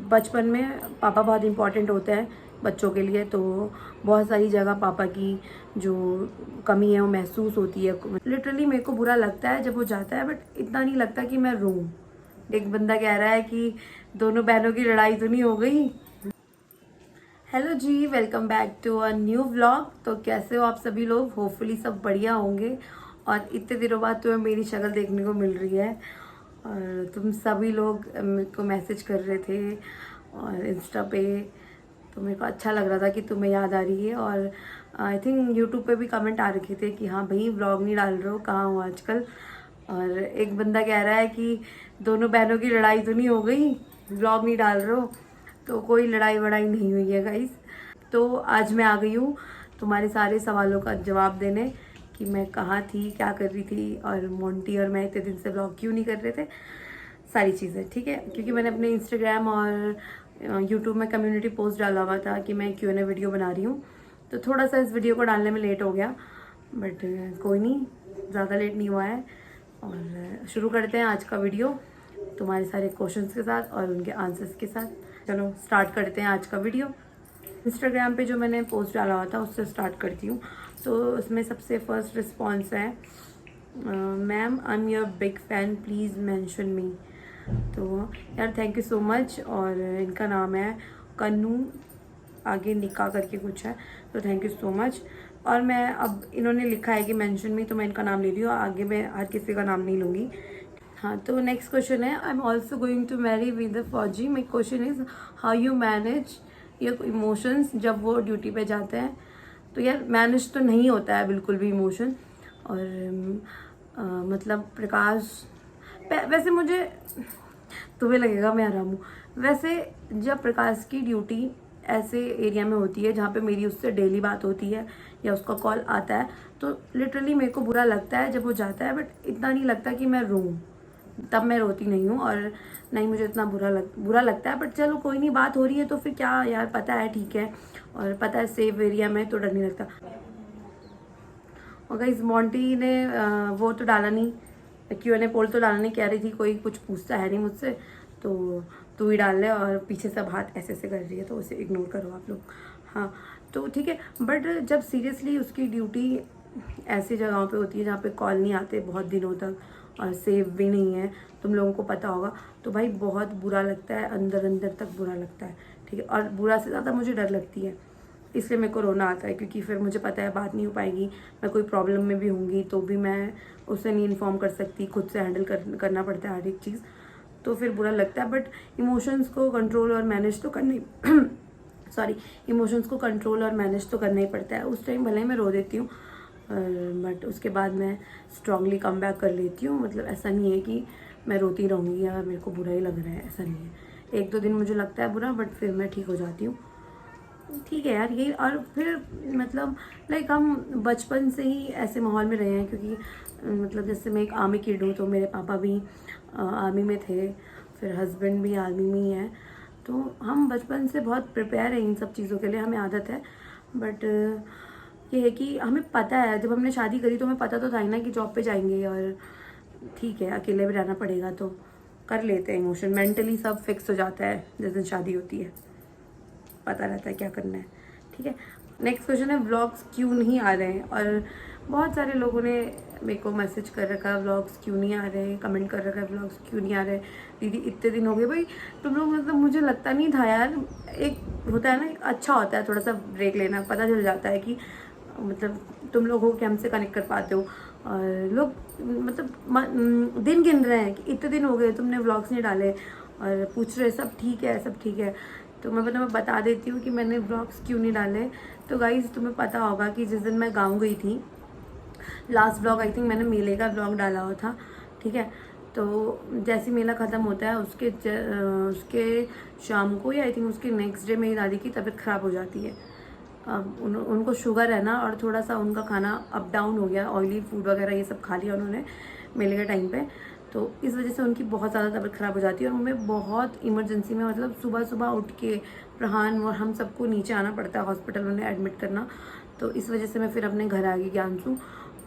बचपन में पापा बहुत इम्पोर्टेंट होते हैं बच्चों के लिए, तो बहुत सारी जगह पापा की जो कमी है वो महसूस होती है। लिटरली मेरे को बुरा लगता है जब वो जाता है, बट इतना नहीं लगता कि मैं रोऊं। एक बंदा कह रहा है कि दोनों बहनों की लड़ाई तो नहीं हो गई। हेलो जी, welcome back to a new vlog. तो कैसे हो आप सभी लोग? होपफुली सब बढ़िया होंगे। और इतने दिनों बाद तुम्हें मेरी शक्ल देखने को मिल रही है और तुम सभी लोग मेरे को मैसेज कर रहे थे और इंस्टा पे, तो मेरे को अच्छा लग रहा था कि तुम्हें याद आ रही है। और आई थिंक यूट्यूब पे भी कमेंट आ रखे थे कि हाँ भाई व्लॉग नहीं डाल रहे हो, कहाँ हो आजकल। और एक बंदा कह रहा है कि दोनों बहनों की लड़ाई तो नहीं हो गई, व्लॉग नहीं डाल रहे हो। तो कोई लड़ाई वड़ाई नहीं हुई है गाइस। तो आज मैं आ गई हूँ तुम्हारे सारे सवालों का जवाब देने कि मैं कहाँ थी, क्या कर रही थी, और मोंटी और मैं इतने दिन से व्लॉग क्यों नहीं कर रहे थे, सारी चीज़ें। ठीक है, क्योंकि मैंने अपने इंस्टाग्राम और यूट्यूब में कम्युनिटी पोस्ट डाला हुआ था कि मैं Q&A वीडियो बना रही हूँ, तो थोड़ा सा इस वीडियो को डालने में लेट हो गया, बट कोई नहीं, ज़्यादा लेट नहीं हुआ है। और शुरू करते हैं आज का वीडियो तुम्हारे सारे क्वेश्चंस के साथ और उनके आंसर्स के साथ। चलो स्टार्ट करते हैं आज का वीडियो। इंस्टाग्राम पे जो मैंने पोस्ट डाला हुआ था उससे स्टार्ट करती हूँ। तो उसमें सबसे फर्स्ट रिस्पॉन्स है, ma'am I am your big fan, please mention me. तो यार थैंक यू सो मच। और इनका नाम है कन्नू, आगे निका करके कुछ है, तो थैंक यू सो मच। और मैं अब इन्होंने लिखा है कि मेंशन मी, तो मैं इनका नाम ले रही हूँ, आगे मैं हर किसी का नाम नहीं लूँगी। हाँ, तो नेक्स्ट क्वेश्चन है, I am also going to marry with the fauji. My question is how you manage your emotions जब वो ड्यूटी पे जाते हैं। तो यार मैनेज तो नहीं होता है बिल्कुल भी इमोशन। और मतलब प्रकाश, वैसे मुझे, तुम्हें लगेगा मैं आराम हूँ, वैसे जब प्रकाश की ड्यूटी ऐसे एरिया में होती है जहाँ पे मेरी उससे डेली बात होती है या उसका कॉल आता है, तो लिटरली मेरे को बुरा लगता है जब वो जाता है, बट इतना नहीं लगता कि मैं रोऊं। तब मैं रोती नहीं हूँ और नहीं मुझे इतना बुरा लगता है, बट चलो कोई नहीं, बात हो रही है तो फिर क्या यार, पता है ठीक है, और पता है सेफ एरिया में तो डर नहीं लगता। और गाइस मोंटी ने वो तो डाला नहीं, Q&A पोल तो डाला नहीं, कह रही थी कोई कुछ पूछता है नहीं मुझसे, तो तू ही डाल ले, और पीछे सब हाथ ऐसे ऐसे कर रही है तो उसे इग्नोर करो आप लोग। हाँ तो ठीक है, बट जब सीरियसली उसकी ड्यूटी ऐसी जगहों पे होती है जहाँ पे कॉल नहीं आते बहुत दिनों तक और सेफ भी नहीं है, तुम लोगों को पता होगा, तो भाई बहुत बुरा लगता है, अंदर अंदर तक बुरा लगता है। ठीक है, और बुरा से ज़्यादा मुझे डर लगती है, इसलिए मेरे को रोना आता है, क्योंकि फिर मुझे पता है बात नहीं हो पाएगी, मैं कोई प्रॉब्लम में भी होंगी तो भी मैं उसे नहीं इन्फॉर्म कर सकती, खुद से हैंडल करना पड़ता है हर एक चीज़, तो फिर बुरा लगता है। बट इमोशंस को कंट्रोल और मैनेज तो करना ही सॉरी, इमोशंस को कंट्रोल और मैनेज तो करना ही पड़ता है। उस टाइम भले ही मैं रो देती हूँ, बट उसके बाद मैं स्ट्रांगली कम बैक कर लेती हूँ। मतलब ऐसा नहीं है कि मैं रोती रहूँगी या मेरे को बुरा ही लग रहा है, ऐसा नहीं है। एक दो दिन मुझे लगता है बुरा, बट फिर मैं ठीक हो जाती हूँ। ठीक है यार यही। और फिर मतलब लाइक हम बचपन से ही ऐसे माहौल में रहे हैं, क्योंकि मतलब जैसे मैं एक आर्मी किड हूँ, तो मेरे पापा भी आर्मी में थे, फिर हस्बैंड भी आर्मी में ही है, तो हम बचपन से बहुत प्रिपेयर हैं इन सब चीज़ों के लिए, हमें आदत है। बट ये है कि हमें पता है, जब हमने शादी करी तो हमें पता तो था ही ना कि जॉब पे जाएंगे, और ठीक है अकेले भी रहना पड़ेगा, तो कर लेते हैं इमोशन, मेंटली सब फिक्स हो जाता है जिस दिन शादी होती है, पता रहता है क्या करना है। ठीक है, नेक्स्ट क्वेश्चन है, व्लॉग्स क्यों नहीं आ रहे हैं। और बहुत सारे लोगों ने मेरे को मैसेज कर रखा है व्लॉग्स क्यों नहीं आ रहे हैं, कमेंट कर रखा है व्लॉग्स क्यों नहीं आ रहे, दीदी इतने दिन हो गए। भाई तुम लोग, मतलब मुझे लगता नहीं था यार, एक होता है ना, एक अच्छा होता है थोड़ा सा ब्रेक लेना, पता चल जाता है कि मतलब तुम लोग हो कि हमसे कनेक्ट कर पाते हो, और लोग मतलब दिन गिन रहे हैं कि इतने दिन हो गए तुमने व्लॉग्स नहीं डाले, और पूछ रहे सब ठीक है सब ठीक है। तो मैं बता देती हूँ कि मैंने व्लॉग्स क्यों नहीं डाले। तो गाइज तुम्हें पता होगा कि जिस दिन मैं गाँव गई थी, लास्ट व्लॉग आई थिंक मैंने मेले का व्लॉग डाला हुआ था। ठीक है, तो जैसे मेला ख़त्म होता है उसके शाम को, या आई थिंक उसके नेक्स्ट डे मेरी दादी की तबीयत ख़राब हो जाती है। अब उनको शुगर है ना, और थोड़ा सा उनका खाना अप डाउन हो गया, ऑयली फूड वगैरह ये सब खा लिया उन्होंने मेले के टाइम पे, तो इस वजह से उनकी बहुत ज़्यादा तबीयत ख़राब हो जाती है, और हमें बहुत इमरजेंसी में, मतलब सुबह सुबह उठ के प्रहान और हम सबको नीचे आना पड़ता है हॉस्पिटल, उन्हें एडमिट करना। तो इस वजह से मैं फिर अपने घर आ गई ज्ञानसू,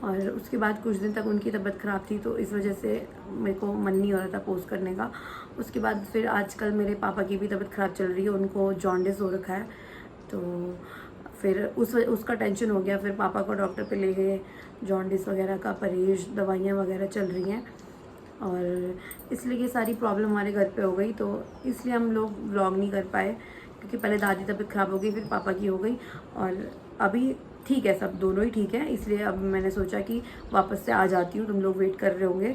और उसके बाद कुछ दिन तक उनकी तबीयत ख़राब थी, तो इस वजह से मेरे को मन नहीं हो रहा था पोस्ट करने का। उसके बाद फिर आजकल मेरे पापा की भी तबीयत ख़राब चल रही है, उनको जॉन्डिस हो रखा है, तो फिर उसका टेंशन हो गया। फिर पापा को डॉक्टर पे ले गए, जॉन्डिस वगैरह का परहेज, दवाइयाँ वगैरह चल रही हैं, और इसलिए ये सारी प्रॉब्लम हमारे घर पे हो गई। तो इसलिए हम लोग व्लॉग नहीं कर पाए, क्योंकि पहले दादी तबीयत ख़राब हो गई, फिर पापा की हो गई, और अभी ठीक है, सब दोनों ही ठीक है। इसलिए अब मैंने सोचा कि वापस से आ जाती हूँ, तुम लोग वेट कर रहे होंगे।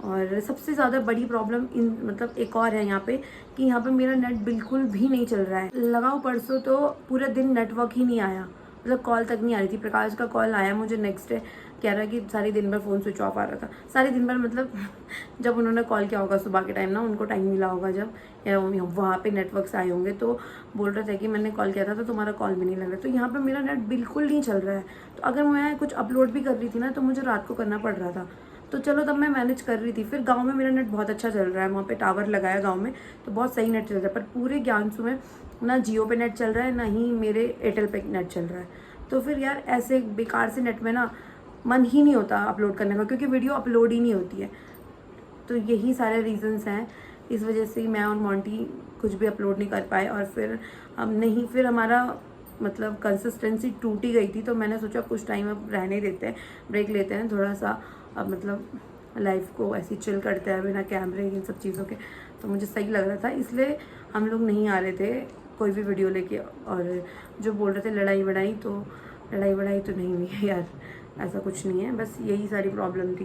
और सबसे ज़्यादा बड़ी प्रॉब्लम मतलब एक और है यहाँ पे, कि यहाँ पे मेरा नेट बिल्कुल भी नहीं चल रहा है। लगाओ परसों तो पूरा दिन नेटवर्क ही नहीं आया, मतलब कॉल तक नहीं आ रही थी। प्रकाश का कॉल आया मुझे नेक्स्ट डे, कह रहा है कि सारी दिन भर फ़ोन स्विच ऑफ आ रहा था। सारी दिन भर मतलब जब उन्होंने कॉल किया होगा सुबह के टाइम ना, उनको टाइम मिला होगा जब, या वहाँ पे नेटवर्क्स आए होंगे, तो बोल रहे थे कि मैंने कॉल किया था तो तुम्हारा कॉल भी नहीं लग रहा। तो यहाँ पे मेरा नेट बिल्कुल नहीं चल रहा है। तो अगर मैं कुछ अपलोड भी कर रही थी ना, तो मुझे रात को करना पड़ रहा था। तो चलो तब मैं मैनेज कर रही थी। फिर गाँव में मेरा नेट बहुत अच्छा चल रहा है, वहाँ पर टावर लगाया गाँव में, तो बहुत सही नेट चल रहा है। पर पूरे ज्ञानसू में ना जियो पे नेट चल रहा है, ना ही मेरे एयरटेल पे नेट चल रहा है। तो फिर यार ऐसे बेकार से नेट में ना मन ही नहीं होता अपलोड करने का, क्योंकि वीडियो अपलोड ही नहीं होती है। तो यही सारे रीजंस हैं, इस वजह से मैं और मोंटी कुछ भी अपलोड नहीं कर पाए। और फिर अब नहीं, फिर हमारा मतलब कंसिस्टेंसी टूट ही गई थी। तो मैंने सोचा कुछ टाइम अब रहने देते हैं, ब्रेक लेते हैं थोड़ा सा, अब मतलब लाइफ को ऐसी चिल करते हैं बिना कैमरे इन सब चीज़ों के। तो मुझे सही लग रहा था, इसलिए हम लोग नहीं आ रहे थे कोई भी वीडियो लेके। और जो बोल रहे थे लड़ाई वड़ाई, तो लड़ाई वड़ाई तो नहीं हुई है यार, ऐसा कुछ नहीं है, बस यही सारी प्रॉब्लम थी।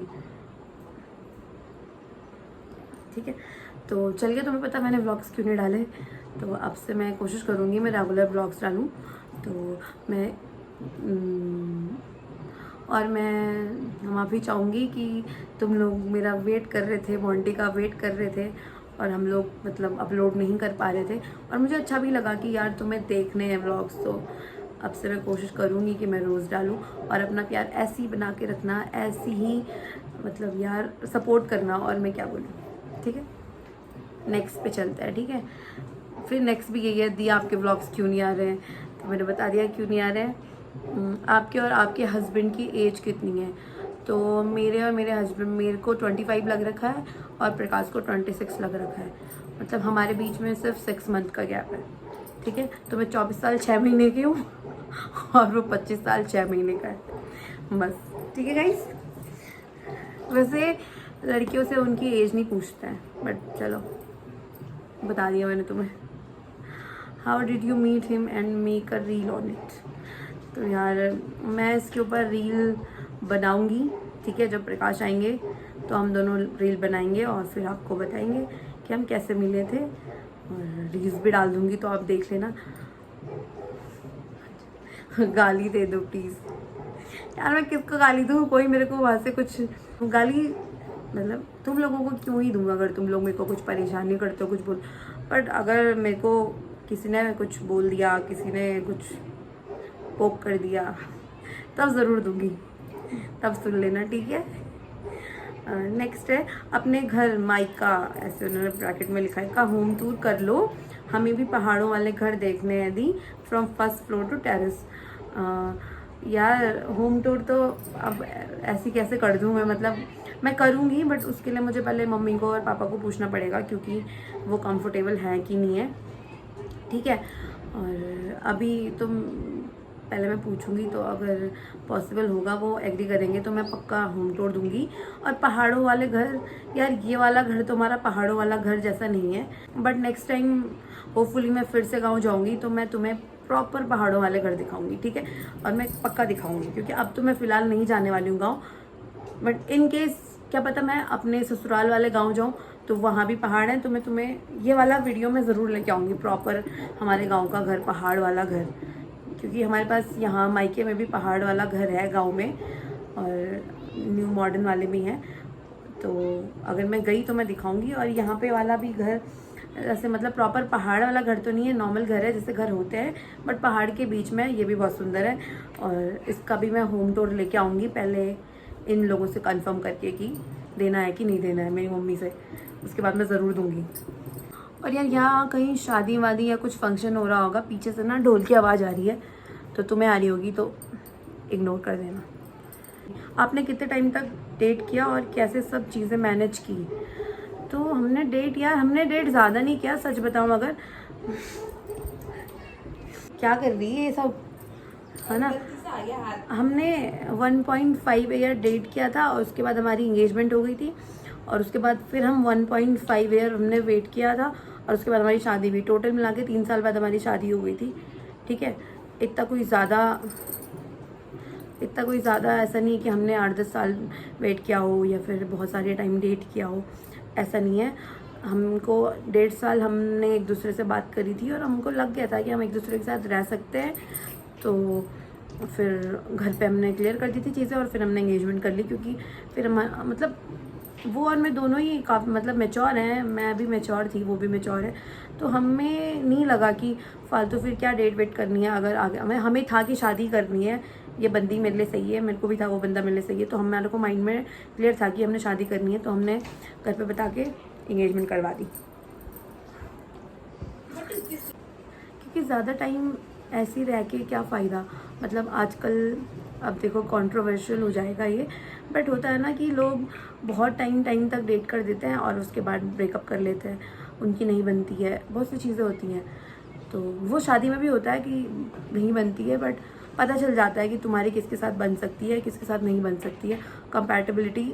ठीक है, तो चलिए, तुम्हें पता मैंने व्लॉग्स क्यों नहीं डाले, तो अब से मैं कोशिश करूँगी मैं रेगुलर व्लॉग्स डालूँ। तो मैं और मैं माफ़ी चाहूँगी कि तुम लोग मेरा वेट कर रहे थे, मोंटी का वेट कर रहे थे, और हम लोग मतलब अपलोड नहीं कर पा रहे थे। और मुझे अच्छा भी लगा कि यार तुम्हें देखने हैं व्लॉग्स, तो अब से मैं कोशिश करूँगी कि मैं रोज़ डालूँ। और अपना प्यार ऐसे ही बना के रखना, ऐसी ही मतलब यार सपोर्ट करना, और मैं क्या बोलूँ। ठीक है, नेक्स्ट पे चलता है। ठीक है, फिर नेक्स्ट भी यही है, दी आपके व्लॉग्स क्यों नहीं आ रहे हैं, तो मैंने बता दिया क्यों नहीं आ रहे हैं। आपके और आपके हस्बैंड की एज कितनी है, तो मेरे और मेरे हस्बैंड, मेरे को 25 लग रखा है, और प्रकाश को 26 लग रखा है। मतलब हमारे बीच में सिर्फ 6 मंथ का गैप है। ठीक है, तो मैं 24 साल 6 महीने की हूँ, और वो 25 साल 6 महीने का है, बस। ठीक है गाइस, वैसे लड़कियों से उनकी एज नहीं पूछता है, बट चलो बता दिया मैंने तुम्हें। How did you meet him and make a reel on it. तो यार मैं इसके ऊपर रील बनाऊंगी। ठीक है, जब प्रकाश आएंगे तो हम दोनों रील बनाएंगे, और फिर आपको बताएंगे कि हम कैसे मिले थे, और रील्स भी डाल दूंगी, तो आप देख लेना। गाली दे दो प्लीज़ यार, मैं किसको गाली दूँ, कोई मेरे को वहाँ से कुछ गाली, मतलब तुम लोगों को क्यों ही दूँ, अगर तुम लोग मेरे को कुछ परेशान नहीं करते हो कुछ बोल। बट अगर मेरे को किसी ने कुछ बोल दिया, किसी ने कुछ पोक कर दिया, तब ज़रूर दूंगी, तब सुन लेना। ठीक है, नेक्स्ट है अपने घर माइका, ऐसे उन्होंने ब्रैकेट में लिखा है, का होम टूर कर लो, हमें भी पहाड़ों वाले घर देखने हैं दी, from first floor to terrace. यार होम टूर तो अब ऐसी कैसे कर दूँ मैं, मतलब मैं करूँगी, बट उसके लिए मुझे पहले मम्मी को और पापा को पूछना पड़ेगा, क्योंकि वो कंफर्टेबल है कि नहीं है। ठीक है, और अभी तुम पहले मैं पूछूंगी, तो अगर पॉसिबल होगा, वो एग्री करेंगे, तो मैं पक्का होम टूर दूंगी। और पहाड़ों वाले घर, यार ये वाला घर तो हमारा पहाड़ों वाला घर जैसा नहीं है, बट नेक्स्ट टाइम होपफुली मैं फिर से गाँव जाऊँगी, तो मैं तुम्हें प्रॉपर पहाड़ों वाले घर दिखाऊंगी। ठीक है, और मैं पक्का दिखाऊंगी, क्योंकि अब तो मैं फ़िलहाल नहीं जाने वाली हूँ गाँव, बट इन केस क्या पता मैं अपने ससुराल वाले गाँव जाऊँ तो वहाँ भी पहाड़ हैं, तो मैं तुम्हें ये वाला वीडियो में ज़रूर लेके आऊँगी, प्रॉपर हमारे गाँव का घर, पहाड़ वाला घर, क्योंकि हमारे पास यहाँ मायके में भी पहाड़ वाला घर है गांव में, और न्यू मॉडर्न वाले भी हैं। तो अगर मैं गई तो मैं दिखाऊंगी। और यहाँ पे वाला भी घर ऐसे मतलब प्रॉपर पहाड़ वाला घर तो नहीं है, नॉर्मल घर है जैसे घर होते हैं, बट पहाड़ के बीच में, ये भी बहुत सुंदर है। और इसका भी मैं होम टूर लेके आऊँगी, पहले इन लोगों से कंफर्म करके कि देना है कि नहीं देना है, मेरी मम्मी से, उसके बाद मैं ज़रूर दूँगी। और यार यहाँ कहीं शादी वादी या कुछ फंक्शन हो रहा होगा, पीछे से ना ढोल की आवाज़ आ रही है, तो तुम्हें आ रही होगी तो इग्नोर कर देना। आपने कितने टाइम तक डेट किया और कैसे सब चीज़ें मैनेज की? तो हमने डेट ज़्यादा नहीं किया, सच बताऊँ अगर। क्या कर रही है ये सब, है ना। हमने 1.5 ईयर डेट किया था और उसके बाद हमारी इंगेजमेंट हो गई थी, और उसके बाद फिर हम 1.5 ईयर हमने वेट किया था, और उसके बाद हमारी शादी हुई। टोटल मिला के 3 साल बाद हमारी शादी हो गई थी, ठीक है। इतना कोई ज़्यादा ऐसा नहीं है कि हमने 8-10 साल वेट किया हो या फिर बहुत सारे टाइम डेट किया हो, ऐसा नहीं है। हमको 1.5 साल हमने एक दूसरे से बात करी थी और हमको लग गया था कि हम एक दूसरे के साथ रह सकते हैं, तो फिर घर पे हमने क्लियर कर दी थी चीज़ें और फिर हमने एंगेजमेंट कर ली, क्योंकि फिर हम मतलब वो और मैं दोनों ही काफ़ी मतलब मैच्योर हैं, मैं भी मैच्योर थी, वो भी मैच्योर है, तो हमें नहीं लगा कि फालतू फिर क्या डेट वेट करनी है। अगर आगे हमें था कि शादी करनी है, ये बंदी मेरे लिए सही है, मेरे को भी था वो बंदा मेरे लिए सही है, तो हमारे को माइंड में क्लियर था कि हमने शादी करनी है, तो हमने घर पे बता के इंगेजमेंट करवा दी। क्योंकि ज़्यादा टाइम ऐसे ही रह के क्या फ़ायदा, मतलब आजकल अब देखो कंट्रोवर्शियल हो जाएगा ये, बट होता है ना कि लोग बहुत टाइम तक डेट कर देते हैं और उसके बाद ब्रेकअप कर लेते हैं, उनकी नहीं बनती है, बहुत सी चीज़ें होती हैं। तो वो शादी में भी होता है कि नहीं बनती है, बट पता चल जाता है कि तुम्हारी किसके साथ बन सकती है, किसके साथ नहीं बन सकती है, कंपैटिबिलिटी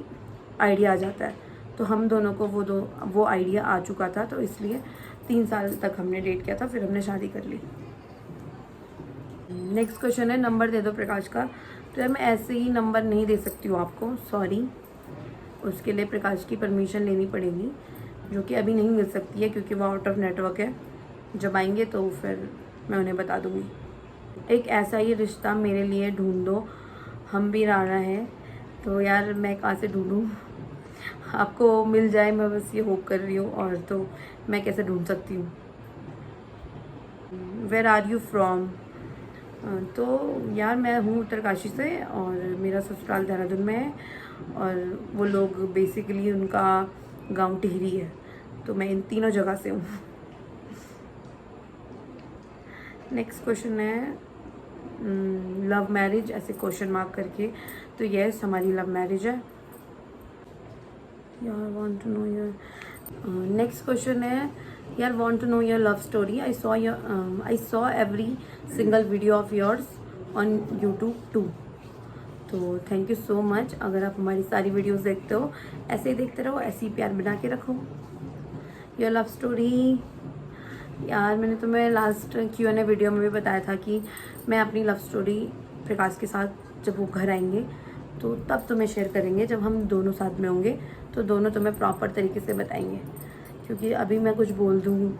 आइडिया आ जाता है। तो हम दोनों को वो आइडिया आ चुका था, तो इसलिए 3 साल तक हमने डेट किया था, फिर हमने शादी कर ली। नेक्स्ट क्वेश्चन है, नंबर दे दो प्रकाश का। तो यार मैं ऐसे ही नंबर नहीं दे सकती हूँ आपको, सॉरी, उसके लिए प्रकाश की परमिशन लेनी पड़ेगी, जो कि अभी नहीं मिल सकती है क्योंकि वो आउट ऑफ नेटवर्क है। जब आएंगे तो फिर मैं उन्हें बता दूँगी। एक ऐसा ही रिश्ता मेरे लिए ढूंढ दो, हम भी राणा है। तो यार मैं कहाँ से ढूंढूँ, आपको मिल जाए, मैं बस ये होप कर रही हूँ, और तो मैं कैसे ढूंढ सकती हूँ। Where are you from? तो यार मैं हूँ उत्तरकाशी से और मेरा ससुराल देहरादून में है, और वो लोग बेसिकली उनका गांव टिहरी है, तो मैं इन तीनों जगह से हूँ। नेक्स्ट क्वेश्चन है, लव मैरिज ऐसे क्वेश्चन मार्क करके। तो यस, हमारी लव मैरिज है। यार want to know your, next question है, यार want to know your love story. I saw every single video of yours on YouTube too. तो थैंक यू सो मच। अगर आप हमारी सारी वीडियोस देखते हो, ऐसे ही देखते रहो, ऐसे ही प्यार बना के रखो। योर लव स्टोरी, यार मैंने तुम्हें लास्ट Q&A वीडियो में भी बताया था कि मैं अपनी लव स्टोरी प्रकाश के साथ जब वो घर आएंगे तो तब तुम्हें शेयर करेंगे, जब हम दोनों साथ में होंगे तो दोनों तुम्हें प्रॉपर तरीके से बताएंगे। क्योंकि अभी मैं कुछ बोल दूँ,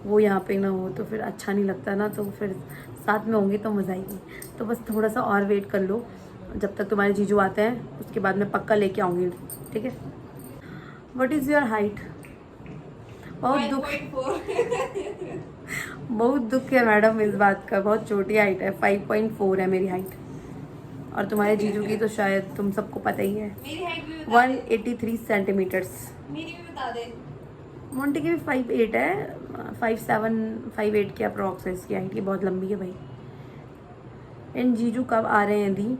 वो यहाँ पे ना हो तो फिर अच्छा नहीं लगता ना, तो फिर साथ में होंगे तो मज़ा आएगी। तो बस थोड़ा सा और वेट कर लो, जब तक तुम्हारे जीजू आते हैं उसके बाद मैं पक्का लेके आऊँगी, ठीक है। What is your height? बहुत दुख है मैडम इस बात का, बहुत छोटी हाइट है, 5.4 है मेरी हाइट, और तुम्हारे जीजू की तो शायद तुम सबको पता ही है, मेरी हाइट भी 183 सेंटीमीटर्स। मेरी भी बता दे। मोंटी की भी 5'8 है, 5'7", 5'8 के अप्रॉक्स है इसकी हाइट, ये बहुत लंबी है भाई। एंड जीजू कब आ रहे हैं दी?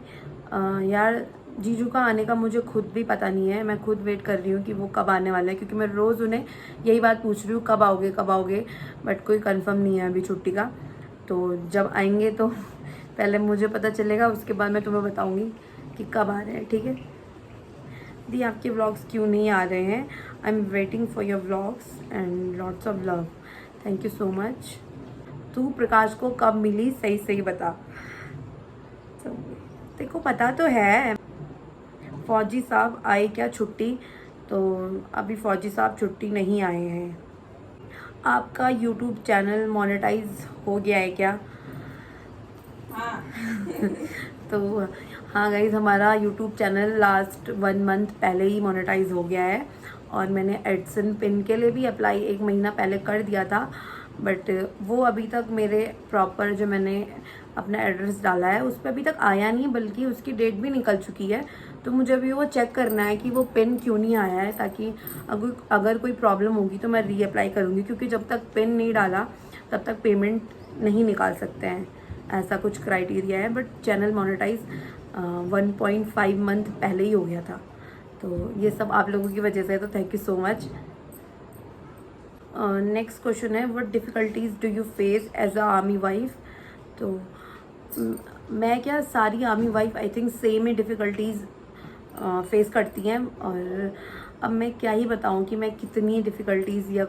यार जीजू का आने का मुझे खुद भी पता नहीं है, मैं खुद वेट कर रही हूँ कि वो कब आने वाला है, क्योंकि मैं रोज़ उन्हें यही बात पूछ रही हूँ, कब आओगे कब आओगे, बट कोई कंफर्म नहीं है अभी छुट्टी का। तो जब आएंगे तो पहले मुझे पता चलेगा, उसके बाद मैं तुम्हें बताऊँगी कि कब आ रहे हैं, ठीक है। दी आपके व्लॉग्स क्यों नहीं आ रहे हैं? I am waiting for your vlogs and lots of love, thank you so much. तू प्रकाश को कब मिली, सही सही बता। तो देखो पता तो है। फौजी साहब आए क्या छुट्टी? तो अभी फौजी साहब छुट्टी नहीं आए हैं। आपका यूट्यूब चैनल मोनेटाइज हो गया है क्या? हाँ। तो हाँ गाइज, हमारा यूट्यूब चैनल लास्ट 1 मंथ पहले ही मोनेटाइज हो गया है, और मैंने एडसन पिन के लिए भी अप्लाई 1 महीना पहले कर दिया था, बट वो अभी तक मेरे प्रॉपर जो मैंने अपना एड्रेस डाला है उस पर अभी तक आया नहीं, बल्कि उसकी डेट भी निकल चुकी है। तो मुझे अभी वो चेक करना है कि वो पिन क्यों नहीं आया है, ताकि अगर कोई प्रॉब्लम होगी तो मैं रीअप्लाई करूँगी, क्योंकि जब तक पिन नहीं डाला तब तक पेमेंट नहीं निकाल सकते हैं, ऐसा कुछ क्राइटेरिया है। बट चैनल मोनेटाइज 1.5 मंथ पहले ही हो गया था। तो ये सब आप लोगों की वजह से है, तो thank you so much. Next question है, what difficulties do you face as a army wife. तो मैं क्या, सारी army wife I think same ही डिफ़िकल्टीज़ फेस करती हैं। और अब मैं क्या ही बताऊं कि मैं कितनी डिफ़िकल्टीज़, या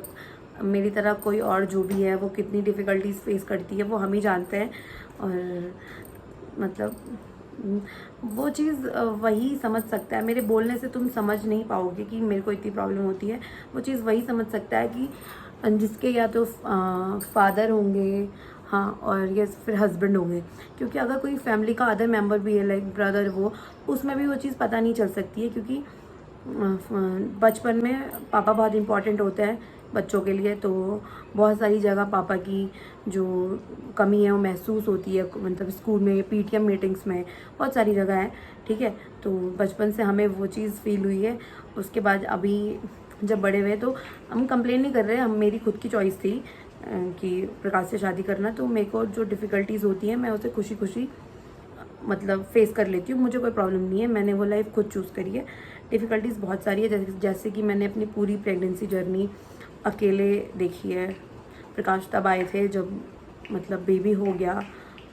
मेरी तरह कोई और जो भी है वो कितनी डिफ़िकल्टीज़ फेस करती है, वो हम ही जानते हैं। और मतलब वो चीज़ वही समझ सकता है। मेरे बोलने से तुम समझ नहीं पाओगे कि मेरे को इतनी प्रॉब्लम होती है। वो चीज़ वही समझ सकता है कि जिसके या तो फादर होंगे, हाँ, और या फिर हस्बैंड होंगे। क्योंकि अगर कोई फैमिली का अदर मेंबर भी है, लाइक ब्रदर, वो उसमें भी वो चीज़ पता नहीं चल सकती है। क्योंकि बचपन में पापा बहुत इम्पॉर्टेंट होते हैं बच्चों के लिए, तो बहुत सारी जगह पापा की जो कमी है वो महसूस होती है। मतलब स्कूल में, पीटीएम मीटिंग्स में, बहुत सारी जगह है, ठीक है। तो बचपन से हमें वो चीज़ फील हुई है। उसके बाद अभी जब बड़े हुए तो हम कंप्लेन नहीं कर रहे, हम मेरी खुद की चॉइस थी कि प्रकाश से शादी करना। तो मेरे को जो डिफ़िकल्टीज़ होती हैं मैं उसे खुशी खुशी मतलब फेस कर लेती हूँ, मुझे कोई प्रॉब्लम नहीं है। मैंने वो लाइफ खुद चूज़ करी है। डिफ़िकल्टीज़ बहुत सारी है, जैसे कि मैंने अपनी पूरी प्रेगनेंसी जर्नी अकेले देखी है। प्रकाश तब आए थे जब मतलब बेबी हो गया,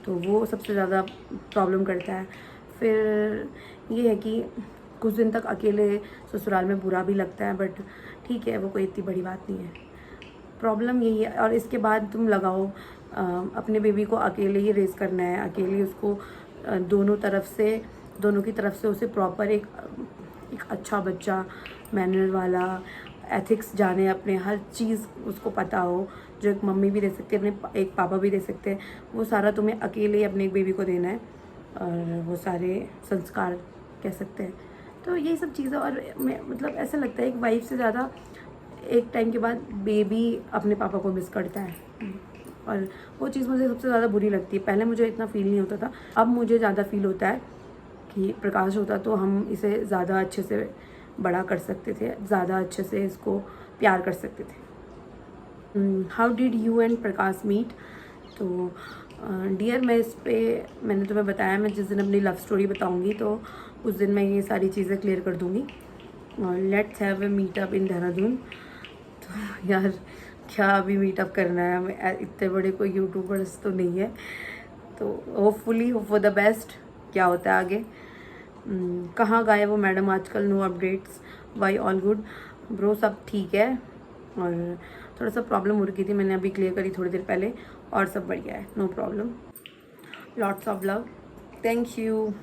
तो वो सबसे ज़्यादा प्रॉब्लम करता है। फिर ये है कि कुछ दिन तक अकेले ससुराल में बुरा भी लगता है, बट ठीक है, वो कोई इतनी बड़ी बात नहीं है। प्रॉब्लम यही है। और इसके बाद तुम लगाओ अपने बेबी को अकेले ही रेस करना है, अकेले उसको दोनों की तरफ से उसे प्रॉपर एक अच्छा बच्चा, मैनर वाला, एथिक्स जाने, अपने हर चीज़ उसको पता हो, जो एक मम्मी भी दे सकती है, अपने एक पापा भी दे सकते हैं। वो सारा तुम्हें अकेले ही अपने एक बेबी को देना है, और वो सारे संस्कार कह सकते हैं। तो यही सब चीज़ें। और मैं मतलब ऐसा लगता है एक वाइफ से ज़्यादा एक टाइम के बाद बेबी अपने पापा को मिस करता है, और वो चीज़ मुझे सबसे ज़्यादा बुरी लगती है। पहले मुझे इतना फील नहीं होता था, अब मुझे ज़्यादा फील होता है कि प्रकाश होता तो हम इसे ज़्यादा अच्छे से बड़ा कर सकते थे, ज़्यादा अच्छे से इसको प्यार कर सकते थे। How did you and Prakash meet. तो डियर, मैं इस पे मैंने तुम्हें बताया, मैं जिस दिन अपनी लव स्टोरी बताऊंगी तो उस दिन मैं ये सारी चीज़ें क्लियर कर दूंगी। और लेट्स हैव ए मीटअप इन देहरादून। तो यार क्या अभी मीटअप करना है, हमें इतने बड़े कोई यूट्यूबर्स तो नहीं है। तो hopefully, hope for the best, क्या होता है आगे। कहाँ गए वो मैडम आजकल, no updates, why all good. Bro सब ठीक है, और थोड़ा सा प्रॉब्लम हो रही थी, मैंने अभी क्लियर करी थोड़ी देर पहले, और सब बढ़िया है, no problem. Lots of love, thank you.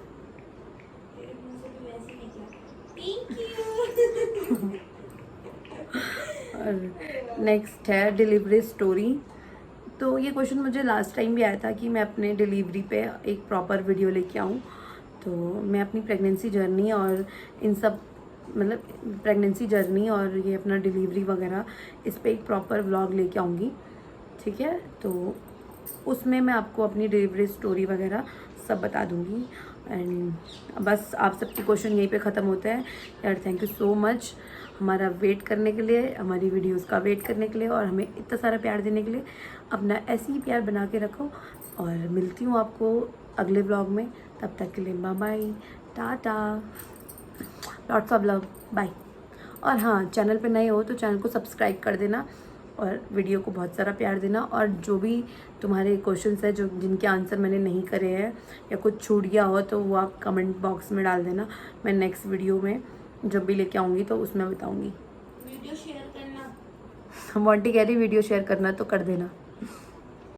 Thank you. और नेक्स्ट है डिलीवरी स्टोरी। तो ये क्वेश्चन मुझे लास्ट टाइम भी आया था कि मैं अपने डिलीवरी पे एक प्रॉपर वीडियो लेके आऊँ। तो मैं अपनी प्रेगनेंसी जर्नी और इन सब मतलब प्रेगनेंसी जर्नी और ये अपना डिलीवरी वगैरह, इस पे एक प्रॉपर व्लॉग लेके आऊँगी, ठीक है। तो उसमें मैं आपको अपनी डिलीवरी स्टोरी वगैरह सब बता दूँगी। एंड बस आप सबके क्वेश्चन यहीं पे ख़त्म होते हैं। यार थैंक यू सो मच हमारा वेट करने के लिए, हमारी वीडियोस का वेट करने के लिए, और हमें इतना सारा प्यार देने के लिए। अपना ऐसे ही प्यार बना के रखो, और मिलती हूँ आपको अगले व्लॉग में। तब तक के लिए bye bye, tata, lots of love, bye. और हाँ, चैनल पे नए हो तो चैनल को सब्सक्राइब कर देना, और वीडियो को बहुत सारा प्यार देना। और जो भी तुम्हारे क्वेश्चंस है, जो जिनके आंसर मैंने नहीं करे हैं या कुछ छूट गया हो, तो वो आप कमेंट बॉक्स में डाल देना। मैं नेक्स्ट वीडियो में जब भी लेके आऊँगी तो उसमें बताऊँगी। वीडियो शेयर करना। मोंटी कह रही वीडियो शेयर करना, तो कर देना।